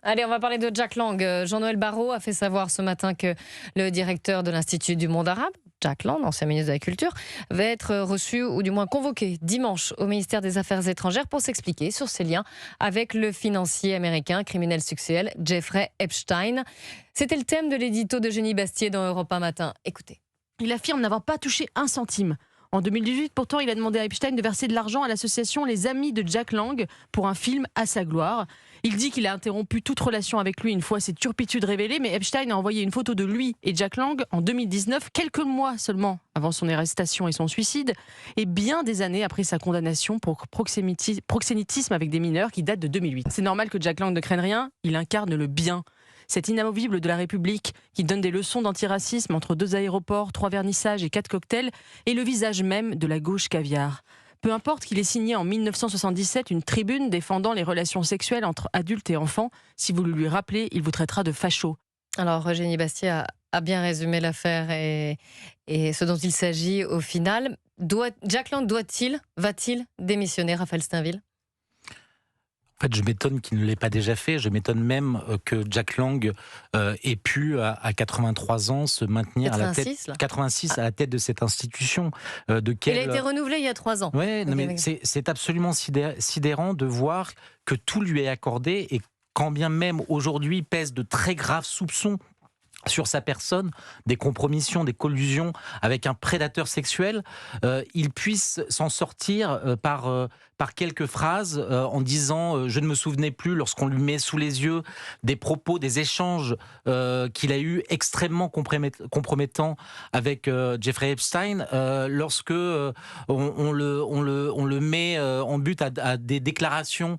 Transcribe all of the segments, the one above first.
Allez, on va parler de Jack Lang. Jean-Noël Barrot a fait savoir ce matin que le directeur de l'Institut du monde arabe, Jack Lang, ancien ministre de la Culture, va être reçu ou du moins convoqué dimanche au ministère des Affaires étrangères pour s'expliquer sur ses liens avec le financier américain criminel sexuel Jeffrey Epstein. C'était le thème de l'édito d'Eugénie Bastier dans Europe 1 Matin. Écoutez. Il affirme n'avoir pas touché un centime. En 2018, pourtant, il a demandé à Epstein de verser de l'argent à l'association Les Amis de Jack Lang pour un film à sa gloire. Il dit qu'il a interrompu toute relation avec lui une fois ses turpitudes révélées, mais Epstein a envoyé une photo de lui et Jack Lang en 2019, quelques mois seulement avant son arrestation et son suicide, et bien des années après sa condamnation pour proxénétisme avec des mineurs qui date de 2008. C'est normal que Jack Lang ne craigne rien, il incarne le bien. Cet inamovible de la République qui donne des leçons d'antiracisme entre 2 aéroports, 3 vernissages et 4 cocktails est le visage même de la gauche caviar. Peu importe qu'il ait signé en 1977 une tribune défendant les relations sexuelles entre adultes et enfants, si vous le lui rappelez, il vous traitera de facho. Alors, Eugénie Bastier a bien résumé l'affaire et ce dont il s'agit au final. Jack Lang va-t-il démissionner, Raphaël Steinville ? En fait, je m'étonne qu'il ne l'ait pas déjà fait. Je m'étonne même que Jack Lang ait pu, à 83 ans, se maintenir 86 à la tête de cette institution. Il a été renouvelé il y a 3 ans. Oui, mais c'est absolument sidérant de voir que tout lui est accordé et quand bien même aujourd'hui pèsent de très graves soupçons sur sa personne, des compromissions, des collusions avec un prédateur sexuel, il puisse s'en sortir par quelques phrases en disant je ne me souvenais plus, lorsqu'on lui met sous les yeux des propos, des échanges qu'il a eu extrêmement compromettants avec Jeffrey Epstein, lorsque on le met en but à des déclarations,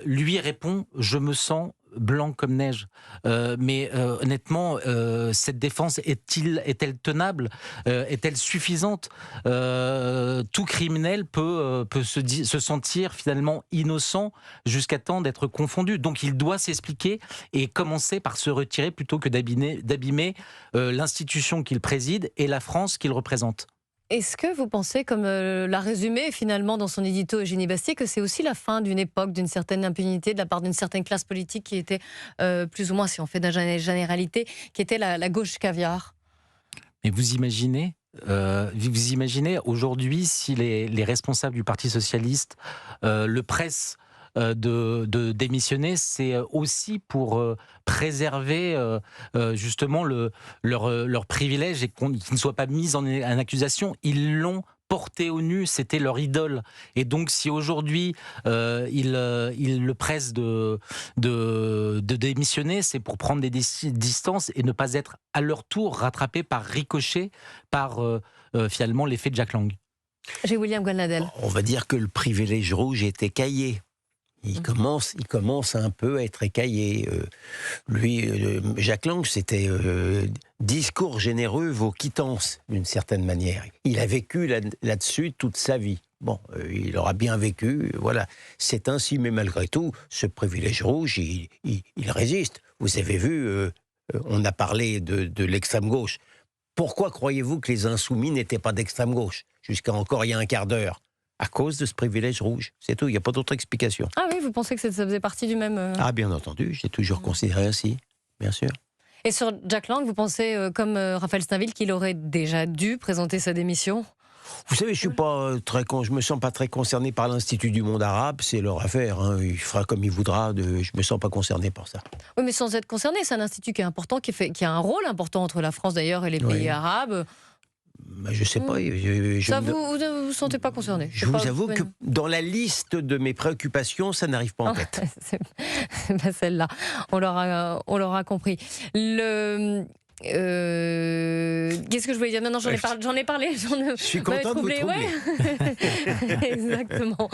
lui répond je me sens blanc comme neige. Mais honnêtement, cette défense est-elle tenable ? Est-elle suffisante ? Tout criminel peut se sentir finalement innocent jusqu'à temps d'être confondu. Donc il doit s'expliquer et commencer par se retirer plutôt que d'abîmer l'institution qu'il préside et la France qu'il représente. Est-ce que vous pensez, comme l'a résumé finalement dans son édito Eugénie Bastier, que c'est aussi la fin d'une époque, d'une certaine impunité de la part d'une certaine classe politique qui était plus ou moins, si on fait de la généralité, qui était la gauche caviar ? Mais vous imaginez aujourd'hui si les responsables du Parti socialiste le pressent de démissionner, c'est aussi pour préserver justement leur privilège et qu'ils ne soient pas mis en accusation. Ils l'ont porté au nu, c'était leur idole. Et donc si aujourd'hui ils le pressent de démissionner, c'est pour prendre des distances et ne pas être à leur tour rattrapés par ricochet par finalement l'effet de Jack Lang. J'ai William Goldnadel. On va dire que le privilège rouge est écaillé. Il commence un peu à être écaillé. Jack Lang, c'était discours généreux vaut quittance, d'une certaine manière. Il a vécu là-dessus toute sa vie. Bon, il aura bien vécu, voilà. C'est ainsi, mais malgré tout, ce privilège rouge, il résiste. Vous avez vu, on a parlé de l'extrême gauche. Pourquoi croyez-vous que les insoumis n'étaient pas d'extrême gauche jusqu'à encore il y a un quart d'heure ? À cause de ce privilège rouge, c'est tout, il n'y a pas d'autre explication. Ah oui, vous pensez que ça faisait partie du même... Ah bien entendu, j'ai toujours considéré ainsi, bien sûr. Et sur Jack Lang, vous pensez, comme Raphaël Steinville, qu'il aurait déjà dû présenter sa démission ? Vous savez, je me sens pas très concerné par l'Institut du monde arabe, c'est leur affaire, hein. Il fera comme il voudra, je me sens pas concerné par ça. Oui, mais sans être concerné, c'est un institut qui est important, qui a un rôle important entre la France d'ailleurs et les pays arabes. Je sais pas. Vous ne vous sentez pas concerné ? Je vous avoue que dans la liste de mes préoccupations, ça n'arrive pas en tête. C'est pas celle-là. On l'aura compris. Qu'est-ce que je voulais dire ? Non, j'en ai parlé. Je suis content de vous troubler. Ouais. Exactement.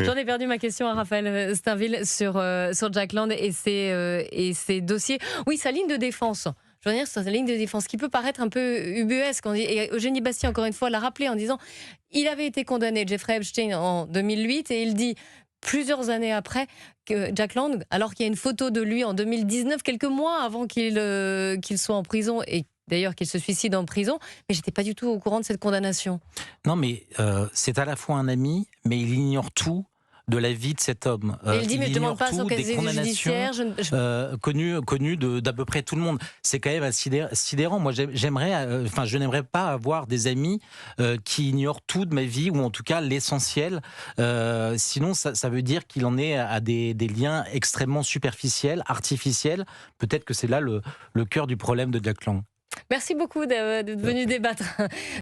J'en ai perdu ma question à Raphaël Steinville sur Jack Lang et ses dossiers. Oui, sa ligne de défense. Je veux dire, sur sa ligne de défense qui peut paraître un peu ubuesque. Et Eugénie Bastier, encore une fois, l'a rappelé en disant il avait été condamné, Jeffrey Epstein, en 2008, et il dit plusieurs années après que Jack Lang, alors qu'il y a une photo de lui en 2019, quelques mois avant qu'il soit en prison, et d'ailleurs qu'il se suicide en prison, mais j'étais pas du tout au courant de cette condamnation. Non, mais c'est à la fois un ami, mais il ignore tout de la vie de cet homme. Et il dit, mais je ne demande pas son des casier condamnations judiciaire. connu d'à peu près tout le monde. C'est quand même sidérant. Moi, je n'aimerais pas avoir des amis qui ignorent tout de ma vie, ou en tout cas l'essentiel. Sinon, ça veut dire qu'il en est à des liens extrêmement superficiels, artificiels. Peut-être que c'est là le cœur du problème de Jack Lang. Merci beaucoup d'être venu débattre.